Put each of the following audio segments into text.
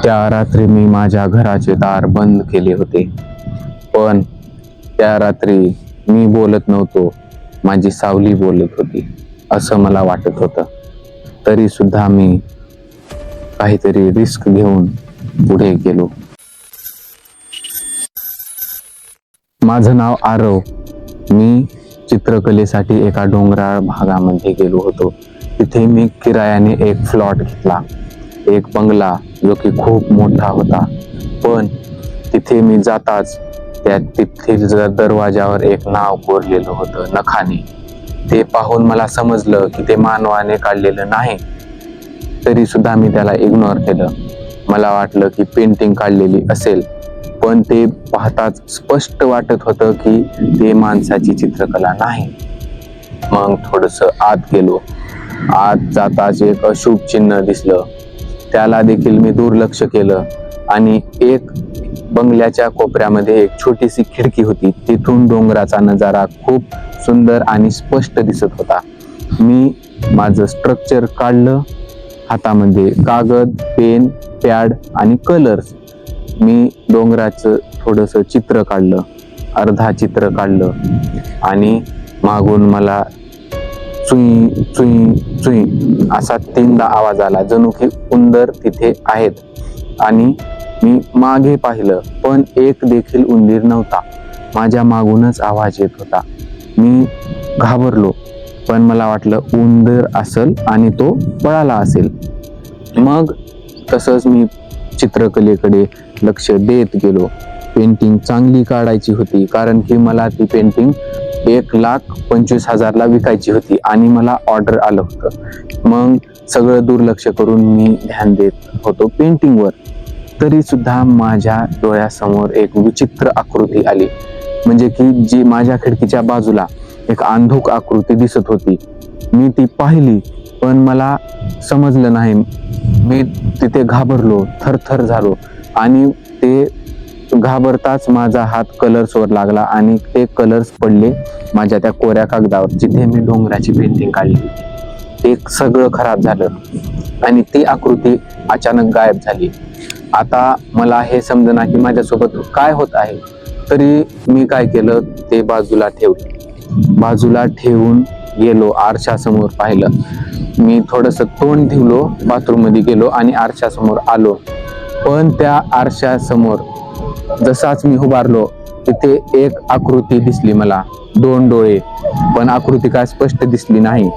त्या रात्री मी माझ्या घराचे दार बंद केले होते, पण त्या रात्री मी बोलत नव्हतो, माझी सावली बोलत होती असं मला वाटत होतं. तरी सुद्धा मी काहीतरी रिस्क घेऊन पुढे गेलो. माझं नाव आरव. मी चित्रकलेसाठी एका डोंगराळ भागामध्ये गेलो होतो. तिथे मी किरायाने एक प्लॉट घेतला, एक बंगला जो की खूप मोठा होता. पण तिथे मी जाताच तिथील दरवाजावर एक नाव कोरलेलं होतं नखाने. ते पाहून मला समजलं की ते मानवाने काढलेलं नाही. तरी सुद्धा मी त्याला इग्नोर केलं. मला वाटलं की पेंटिंग काढलेली असेल, पण ते पाहताच स्पष्ट वाटत होतं की ते माणसाची चित्रकला नाही. मग थोडस आत गेलो. आत जाताच एक अशुभ चिन्ह दिसलं. त्याला देखील मी दुर्लक्ष केलं आणि एक बंगल्याच्या कोपऱ्यामध्ये एक छोटीशी खिडकी होती. तिथून डोंगराचा नजारा खूप सुंदर आणि स्पष्ट दिसत होता. मी माझं स्ट्रक्चर काढलं. हातामध्ये कागद, पेन, पॅड आणि कलर्स. मी डोंगराचं थोडंसं चित्र काढलं, अर्धा चित्र काढलं आणि मागून मला चुई चुई चुई असा 3दा आवाज आला, जणू की उंदर तिथे आहेत. आणि मी मागे पाहिलं, पण एक देखील उंदीर नव्हता. माझ्या मागूनच आवाज येत होता. मी घाबरलो, पण मला वाटलं उंदीर असेल आणि तो पळाला असेल. मग तसंच मी चित्रकलेकडे लक्ष देत गेलो. पेंटिंग चांगली काढायची होती, कारण की मला ती पेंटिंग 1,25,000ला विकायची होती आणि मला ऑर्डर आलं होतं. मग सगळं दुर्लक्ष करून मी ध्यान देत होतो पेंटिंगवर. तरी सुद्धा माझ्या डोळ्यासमोर एक विचित्र आकृती आली, म्हणजे की जी माझ्या खिडकीच्या बाजूला एक अंधुक आकृती दिसत होती. मी ती पाहिली, पण मला समजलं नाही. मी तिथे घाबरलो, थरथर झालो आणि ते घाबरताच माझा हात कलर्सवर लागला आणि ते कलर्स पडले माझ्या त्या कोऱ्या कागदावर जिथे मी डोंगराची पेंटिंग काढली होती. ते सगळं खराब झालं आणि ती आकृती अचानक गायब झाली. आता मला हे समजना की माझ्यासोबत काय होत आहे. तरी मी काय केलं, ते बाजूला ठेवून गेलो. आरशासमोर पाहिलं. मी थोडंसं तोंड ठेवलो, बाथरूम मध्ये गेलो आणि आरशासमोर आलो. पण त्या आरशासमोर जसाच मी उभारलो, तिथे एक आकृती दिसली मला, 2 डोळे. पण आकृती काय स्पष्ट दिसली नाही,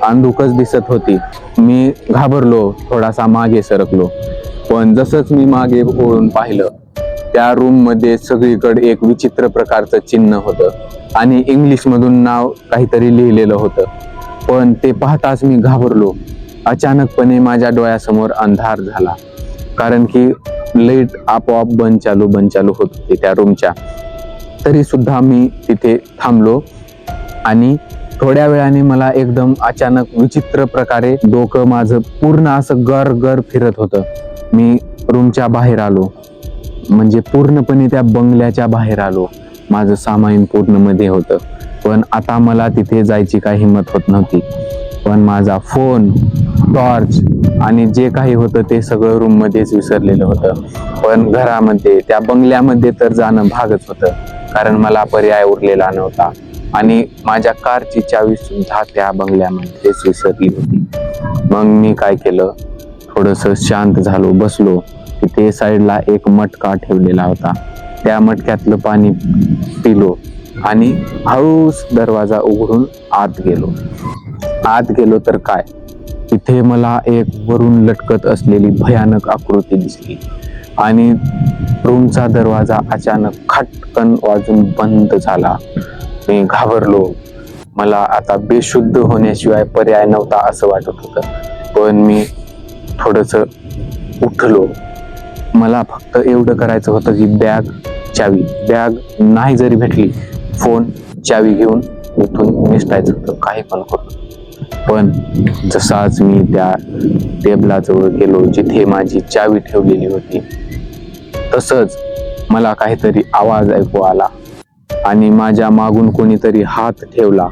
अंधुकच दिसत होती. मी घाबरलो, थोडासा मागे सरकलो. पण जसंच मी मागे वळून पाहिलं, त्या रूम मध्ये सगळीकडे एक विचित्र प्रकारचं चिन्ह होतं आणि इंग्लिश मधून नाव काहीतरी लिहिलेलं होतं. पण ते पाहताच मी घाबरलो. अचानकपणे माझ्या डोळ्यासमोर अंधार झाला, कारण की लाईट आपोआप बंद चालू होत होती त्या रूमच्या. तरी सुद्धा मी तिथे थांबलो आणि थोड्या वेळाने मला एकदम अचानक विचित्र प्रकारे डोकं माझं पूर्ण असं गर फिरत होतं. मी रूमच्या बाहेर आलो, म्हणजे पूर्णपणे त्या बंगल्याच्या बाहेर आलो. माझं सामान पूर्ण मध्ये होतं, पण आता मला तिथे जायची काही हिंमत होत नव्हती. पण माझा फोन, टॉर्च आणि जे काही होतं ते सगळं रूम मध्येच विसरलेलं होतं. पण घरामध्ये, त्या बंगल्यामध्ये तर जाणं भागच होतं, कारण मला पर्याय उरलेला नव्हता. आणि माझ्या कारची चावी सुद्धा त्या बंगल्यामध्येच विसरली होती. मग मी काय केलं, थोडंसं शांत झालो, बसलो. तिथे साईडला एक मटका ठेवलेला होता. त्या मटक्यातलं पाणी पिलो आणि हळूच दरवाजा उघडून आत गेलो तर काय, तिथे मला एक वरून लटकत असलेली भयानक आकृती दिसली आणि रूमचा दरवाजा अचानक खटकन वाजून बंद झाला. मी घाबरलो. मला आता बेशुद्ध होण्याशिवाय पर्याय नव्हता असं वाटत होतं. पण मी थोडंसं उठलो. मला फक्त एवढं करायचं होतं की बॅग नाही जरी भेटली, फोन, चावी घेऊन इथून निसटायचं होतं, काही पण करून. पण जसाच मी त्या टेबलाजवळ गेलो जिथे माझी चावी ठेवलेली होती, तसंच मला काहीतरी आवाज ऐकू आला आणि माझ्या मागून कोणीतरी हात ठेवला